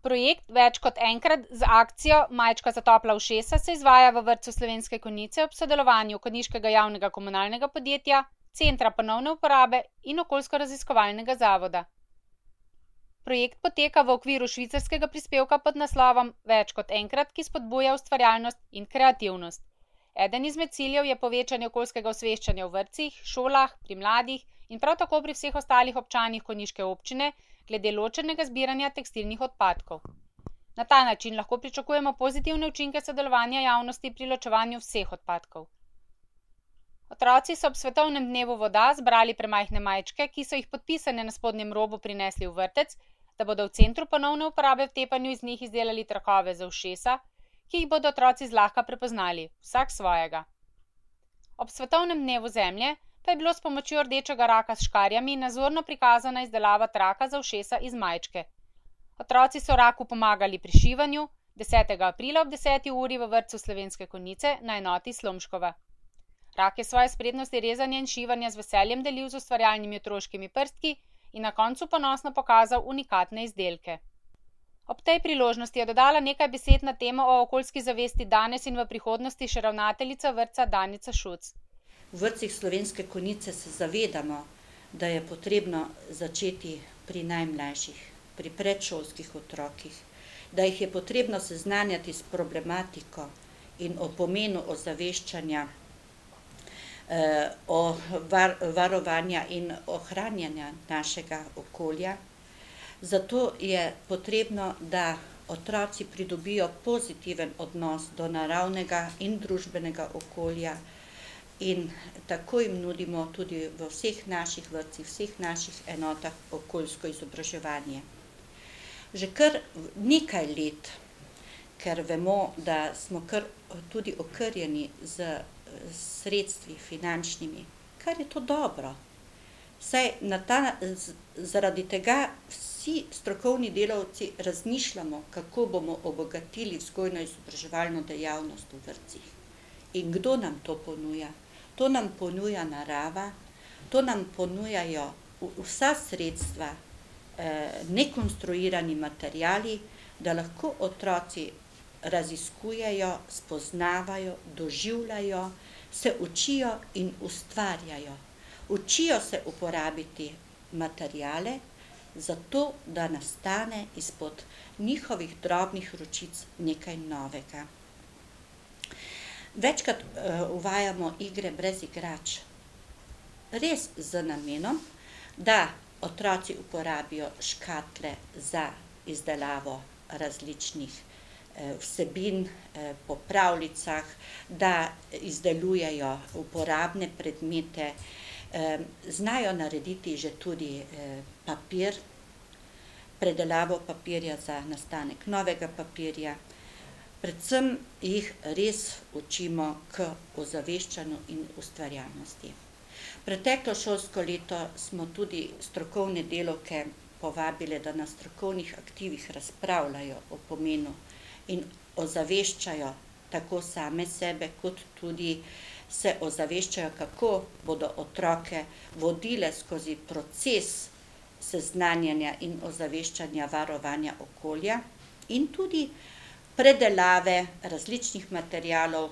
Projekt Več kot enkrat z akcijo Majčka za topla ušesa se izvaja v vrtcu Slovenske Konjice ob sodelovanju konjiškega javnega komunalnega podjetja, Centra ponovne uporabe in okoljsko-raziskovalnega zavoda. Projekt poteka v okviru švicarskega prispevka pod naslovom Več kot enkrat, ki spodbuja ustvarjalnost in kreativnost. Eden izmed ciljev je povečanje okoljskega osveščanja v vrtcih, šolah, pri mladih in prav tako pri vseh ostalih občanih konjiške občine glede ločenega zbiranja tekstilnih odpadkov. Na ta način lahko pričakujemo pozitivne učinke sodelovanja javnosti pri ločevanju vseh odpadkov. Otroci so ob svetovnem dnevu voda zbrali premajhne majčke, ki so jih podpisane na spodnjem robu prinesli v vrtec, da bodo v Centru ponovne uporabe v tepanju iz njih izdelali trakove za ušesa, ki jih bodo otroci zlahka prepoznali, vsak svojega. Ob svetovnem dnevu zemlje pa je bilo s pomočjo rdečega raka s škarjami nazorno prikazana izdelava traka za ušesa iz majčke. Otroci so raku pomagali pri šivanju 10. aprila ob 10. uri v vrtcu Slovenske Konjice na enoti Slomškova. Rak je svoje spretnosti rezanja in šivanja z veseljem delil z ustvarjalnimi otroškimi prstki in na koncu ponosno pokazal unikatne izdelke. Ob tej priložnosti je dodala nekaj besed na temo o okoljski zavesti danes in v prihodnosti še ravnateljica vrtca Danica Šuc. V vrtcih Slovenske Konjice se zavedamo, da je potrebno začeti pri najmlajših, pri predšolskih otrokih, da jih je potrebno seznanjati s problematiko in o pomenu ozaveščanja, o varovanja in ohranjanja našega okolja. Zato je potrebno, da otroci pridobijo pozitiven odnos do naravnega in družbenega okolja in tako jim nudimo tudi v vseh naših vrtcih, vseh naših enotah okoljsko izobraževanje. Že kar nekaj let, ker vemo, da smo kar tudi okrnjeni z sredstvi finančnimi, kar je to dobro. Saj zaradi tega vsi strokovni delavci razmišljamo, kako bomo obogatili vzgojno-izobraževalno dejavnost v vrtcih. In kdo nam to ponuja? To nam ponuja narava, to nam ponujajo vsa sredstva, nekonstruirani materiali, da lahko otroci raziskujejo, spoznavajo, doživljajo, se učijo in ustvarjajo. Učijo se uporabiti materiale, zato da nastane izpod njihovih drobnih ročic nekaj novega. Večkrat uvajamo igre brez igrač. Res z namenom, da otroci uporabijo škatle za izdelavo različnih vsebin po pravljicah, da izdelujejo uporabne predmete, znajo narediti že tudi papir, predelavo papirja za nastanek novega papirja. Predvsem jih res učimo k ozaveščanju in ustvarjalnosti. Preteklo šolsko leto smo tudi strokovne delavke povabile, da na strokovnih aktivih razpravljajo o pomenu in ozaveščajo tako same sebe, kot tudi se ozaveščajo, kako bodo otroke vodile skozi proces seznanjanja in ozaveščanja varovanja okolja in tudi predelave različnih materialov,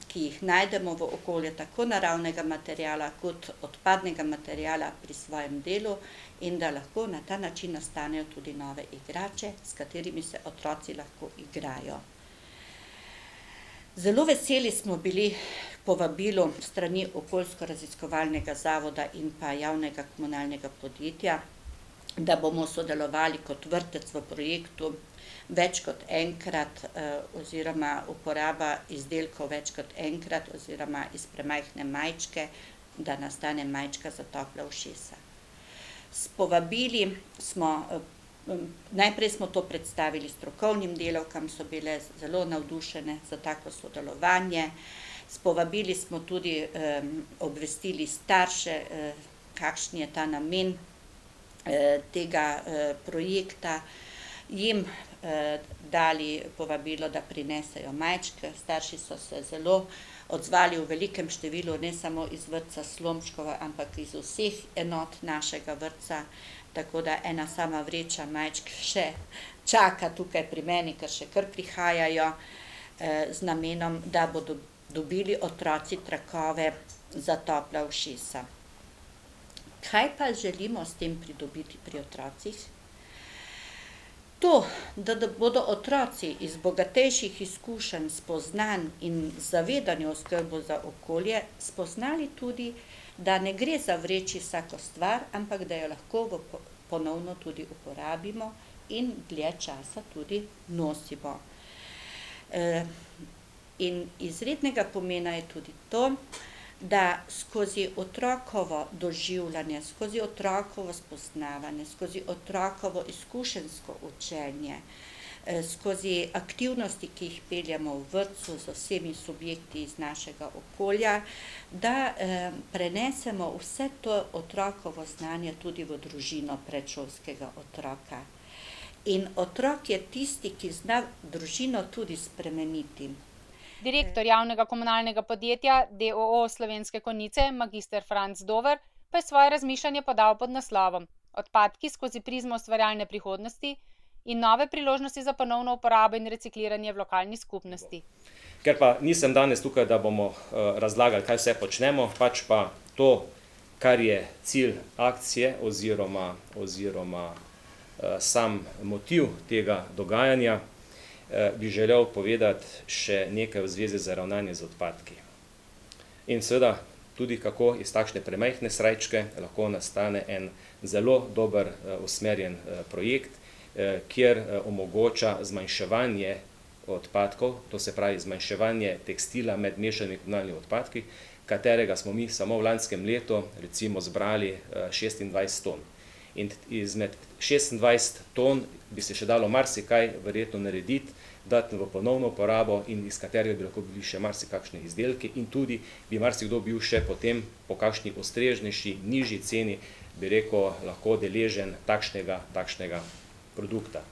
ki jih najdemo v okolju, tako naravnega materiala kot odpadnega materiala pri svojem delu in da lahko na ta način nastanejo tudi nove igrače, s katerimi se otroci lahko igrajo. Zelo veseli smo bili povabilu strani okoljsko-raziskovalnega zavoda in pa javnega komunalnega podjetja, da bomo sodelovali kot vrtec v projektu Več kot enkrat oziroma uporaba izdelkov več kot enkrat oziroma iz premajhne majčke, da nastane majčka za topla ušesa. S povabili smo, najprej smo to predstavili strokovnim delavkam, so bile zelo navdušene za tako sodelovanje. S povabili smo tudi obvestili starše, kakšen je ta namen tega projekta, jim dali povabilo, da prinesejo majčke. Starši so se zelo odzvali v velikem številu, ne samo iz vrtca Slomškova, ampak iz vseh enot našega vrtca, tako da ena sama vreča majčk še čaka tukaj pri meni, ker še kar prihajajo, z namenom, da bodo dobili otroci trakove za topla ušesa. Kaj pa želimo s tem pridobiti pri otrocih? To, da bodo otroci iz bogatejših izkušenj, spoznanj in zavedanja o skrbi za okolje spoznali tudi, da ne gre zavreči vsako stvar, ampak da jo lahko ponovno tudi uporabimo in dlje časa tudi nosimo. In izrednega pomena je tudi to, da skozi otrokovo doživljanje, skozi otrokovo spoznavanje, skozi otrokovo izkušenjsko učenje, skozi aktivnosti, ki jih peljemo v vrtcu z vsemi subjekti iz našega okolja, da prenesemo vse to otrokovo znanje tudi v družino predšolskega otroka. In otrok je tisti, ki zna družino tudi spremeniti. Direktor javnega komunalnega podjetja d.o.o. Slovenske Konjice, magister Franc Dover, pa je svoje razmišljanje podal pod naslovom Odpadki skozi prizmo ustvarjalne prihodnosti in nove priložnosti za ponovno uporabo in recikliranje v lokalni skupnosti. Ker pa nisem danes tukaj, da bomo razlagali, kaj vse počnemo, pač pa to, kar je cilj akcije oziroma sam motiv tega dogajanja, bi želel povedati še nekaj v zvezi z ravnanjem z odpadki. In seveda tudi kako iz takšne premajhne srajčke lahko nastane en zelo dober usmerjen projekt, kjer omogoča zmanjševanje odpadkov, to se pravi zmanjševanje tekstila med mešanimi komunalnimi odpadki, katerega smo mi samo v lanskem letu recimo zbrali 26 ton. In izmed 26 ton bi se še dalo marsikaj verjetno narediti, dati v ponovno uporabo in iz katerega bi lahko bili še marsikakšne izdelke in tudi bi marsikdo bil še potem po kakšni ustreznejši, nižji ceni, bi rekel, lahko deležen takšnega produkta.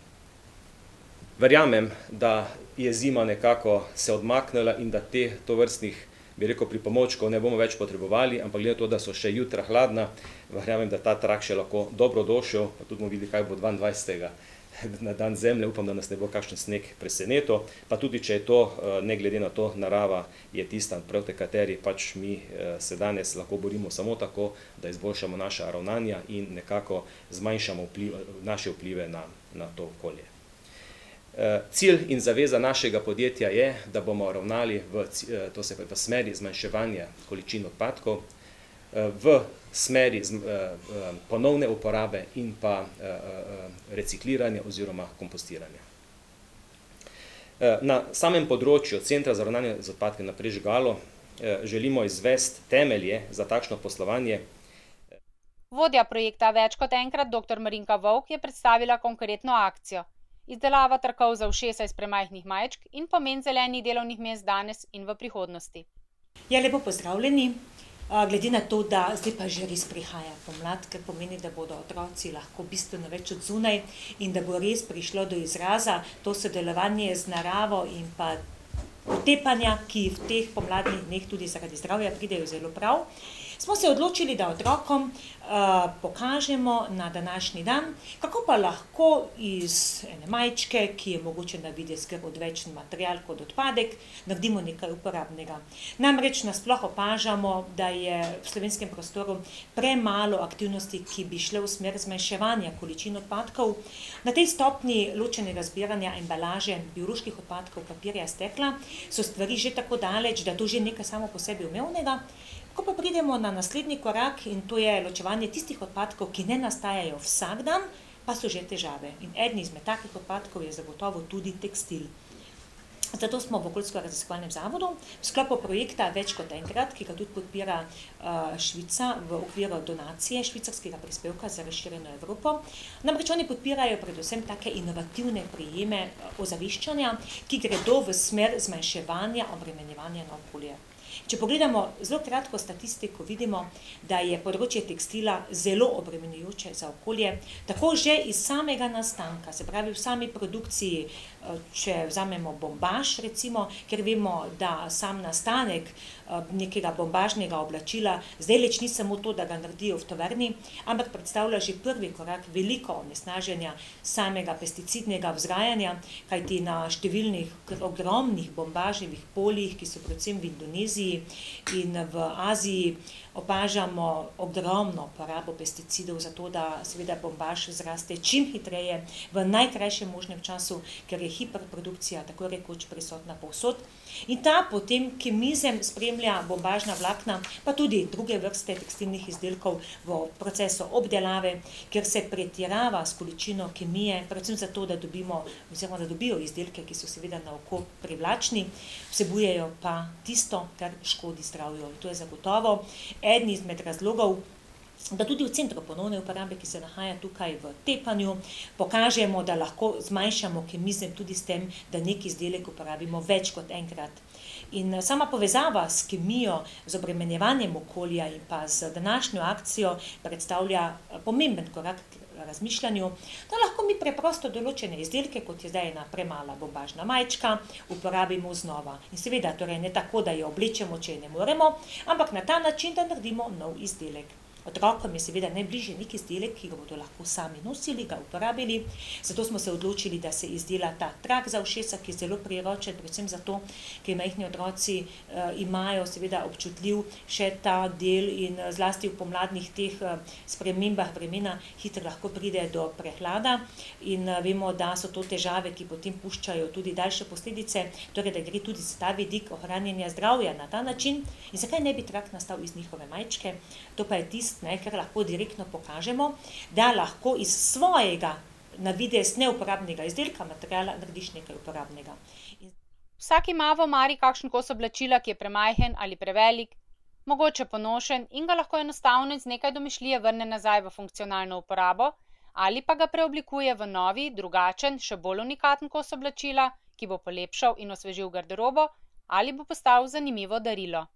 Verjamem, da je zima nekako se odmaknila in da tovrstnih, bi rekel, pripomočkov ne bomo več potrebovali, ampak glede to, da so še jutra hladna, verjamem, da ta trak še lahko dobrodošel, pa tudi bomo videli, kaj bo 22. na dan zemlje, upam, da nas ne bo kakšen sneg presenetil, pa tudi, če je to, ne glede na to, narava je tista, proti kateri pač mi se danes lahko borimo samo tako, da izboljšamo naša ravnanja in nekako zmanjšamo naše vplive na to okolje. Cilj in zaveza našega podjetja je, da bomo ravnali v smeri zmanjševanja količin odpadkov, v smeri ponovne uporabe in pa recikliranja oziroma kompostiranja. Na samem področju Centra za ravnanje z odpadki na Prežgalu želimo izvesti temelje za takšno poslovanje. Vodja projekta Več kot enkrat, dr. Marinka Vovk, je predstavila konkretno akcijo. Izdelava trakov za ušesa iz premajhnih majčk in pomen zelenih delovnih mest danes in v prihodnosti. Ja, lepo pozdravljeni. Glede na to, da zdaj pa že res prihaja pomlad, kar pomeni, da bodo otroci lahko bistveno več od zunaj in da bo res prišlo do izraza to sodelovanje z naravo in pa potepanja, ki v teh pomladnih dneh tudi zaradi zdravja pridejo zelo prav. Smo se odločili, da otrokom pokažemo na današnji dan, kako pa lahko iz ene majčke, ki je mogoče na videz kar odvečen material kot odpadek, naredimo nekaj uporabnega. Namreč nasploh opažamo, da je v slovenskem prostoru premalo aktivnosti, ki bi šle v smer zmanjševanja količin odpadkov. Na tej stopnji ločenega zbiranja embalaže, bioloških odpadkov, papirja, stekla so stvari že tako daleč, da to že nekaj samo po sebi umevnega. Ko pa pridemo na naslednji korak in to je ločevanje tistih odpadkov, ki ne nastajajo vsak dan, pa so že težave. In eden izmed takih odpadkov je zagotovo tudi tekstil. Zato smo v Okoljsko-raziskovalnem zavodu v sklopu projekta Več kot enkrat, ki ga tudi podpira Švica v okviru donacije švicarskega prispevka za razširjeno Evropo. Namreč oni podpirajo predvsem take inovativne prijeme ozaveščanja, ki gredo v smer zmanjševanja obremenjevanja na okolje. Če pogledamo zelo kratko statistiko, vidimo, da je področje tekstila zelo obremenjujoče za okolje, tako že iz samega nastanka, se pravi v sami produkciji, če vzamemo bombaž recimo, ker vemo, da sam nastanek nekega bombažnega oblačila zdajleč ni samo to, da ga naredijo v tovarni, ampak predstavlja že prvi korak veliko onesnaženja samega pesticidnega vzgajanja, kajti na številnih ogromnih bombaževih poljih, ki so predvsem v Indoneziji in v Aziji, opažamo ogromno porabo pesticidov za to, da seveda bombaž zraste čim hitreje, v najkrajšem možnem času, ker je hiperprodukcija tako rekoč prisotna povsod. In ta potem kemizem spremlja bombažna vlakna, pa tudi druge vrste tekstilnih izdelkov v procesu obdelave, kjer se pretirava s količino kemije, predvsem zato, da dobimo, oziroma da dobijo izdelke, ki so seveda na oko privlačni, vsebujejo pa tisto, kar škodi zdravju. In to je zagotovo eden izmed razlogov, da tudi v centru ponovne uporabe, ki se nahaja tukaj v Tepanju, pokažemo, da lahko zmanjšamo kemizem tudi s tem, da neki izdelek uporabimo več kot enkrat. In sama povezava s kemijo, z obremenjevanjem okolja in pa z današnjo akcijo predstavlja pomemben korak k razmišljanju, da lahko mi preprosto določene izdelke, kot je zdaj ena premala bombažna majčka, uporabimo znova. In seveda, torej ne tako, da jo oblečemo, če ne moremo, ampak na ta način, da naredimo nov izdelek. Otrokom je seveda najbližje nek izdelek, ki ga bodo lahko sami nosili, ga uporabili, zato smo se odločili, da se izdela ta trak za ušesa, ki je zelo priročen, predvsem zato, ker majhni otroci imajo seveda občutljiv še ta del in zlasti v pomladnih teh spremembah vremena hitro lahko pride do prehlada in vemo, da so to težave, ki potem puščajo tudi daljše posledice, torej da gre tudi za ta vidik ohranjanja zdravja na ta način. In zakaj ne bi trak nastal iz njihove majčke? To pa je tisto, ker lahko direktno pokažemo, da lahko iz svojega na videz neuporabnega izdelka, materiala, narediš nekaj uporabnega. Vsak ima v omari kakšen kos oblačila, ki je premajhen ali prevelik, mogoče ponošen in ga lahko enostavno z nekaj domišljije vrne nazaj v funkcionalno uporabo ali pa ga preoblikuje v novi, drugačen, še bolj unikaten kos oblačila, ki bo polepšal in osvežil garderobo ali bo postal zanimivo darilo.